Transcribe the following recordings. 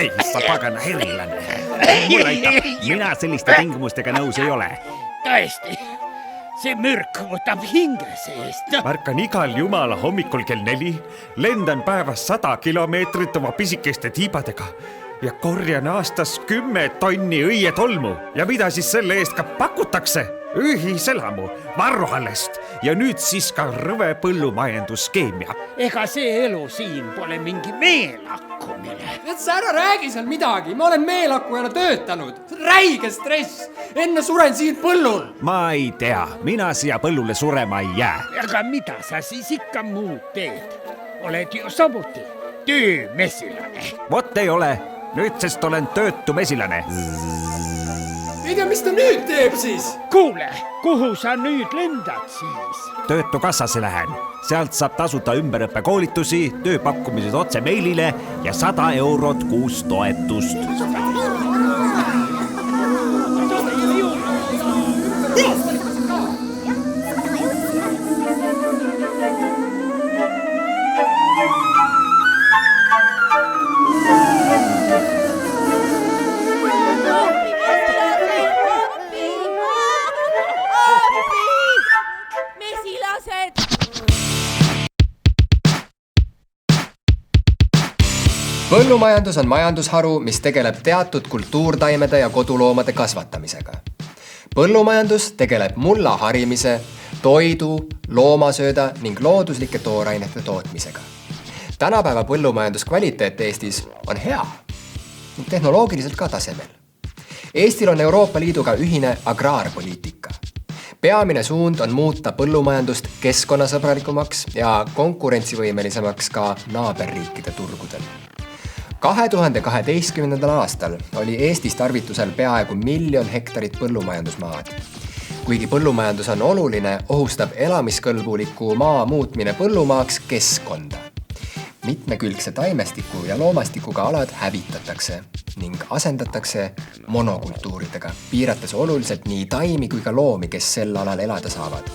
Ei, sa pagana herilane. Mulle aitab, mina selliste tingimustega nõus ei ole. Tõesti, see mürk võtab hinge seest. Märkan igal jumala hommikul kell 4, lendan päevas 100 kilomeetrit oma pisikeste tiibadega ja korjan aastas 10 tonni õietolmu. Ja mida siis selle eest ka pakutakse? Ühiselamu, varruhallest ja nüüd siis ka rõve põllumajanduskeemia. Ega see elu siin pole mingi meelakkumine. Et sa ära räägi seal midagi, ma olen meelakkujana töötanud. Räige stress, enne suren siin põllul. Ma ei tea, mina siia põllule surema ei jää. Aga mida sa siis ikka muud teed? Oled ju samuti töömesilane. Vot ei ole, nüüdsest olen töötu mesilane. Ei tea, mis ta nüüd teeb siis? Kuule, kuhu sa nüüd lendad siis? Töötukassasse lähen. Sealt saab tasuta ümberõppekoolitusi, tööpakkumised otse meilile ja 100 eurot kuus toetust. Põllumajandus on majandusharu, mis tegeleb teatud kultuurtaimede ja koduloomade kasvatamisega. Põllumajandus tegeleb mulla harimise, toidu, loomasööda ning looduslike toorainete tootmisega. Tänapäeva põllumajanduskvaliteet Eestis on hea, tehnoloogiliselt ka tasemel. Eestil on Euroopa Liiduga ühine agraarpoliitika. Peamine suund on muuta põllumajandust keskkonnasõbralikumaks ja konkurentsivõimelisemaks ka naaberriikide turgudel. 2012. aastal oli Eestis tarvitusel peaaegu 1 miljon hektarit põllumajandusmaad. Kuigi põllumajandus on oluline, ohustab elamiskõlbuliku maa muutmine põllumaaks keskkonda. Mitmekülgse taimestiku ja loomastikuga alad hävitatakse ning asendatakse monokultuuridega, piirates oluliselt nii taimi kui ka loomi, kes sel alal elada saavad.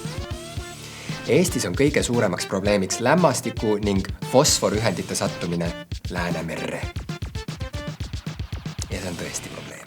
Eestis on kõige suuremaks probleemiks lämmastiku ning fosforühendite sattumine Läänemerre. Ja see on tõesti probleem.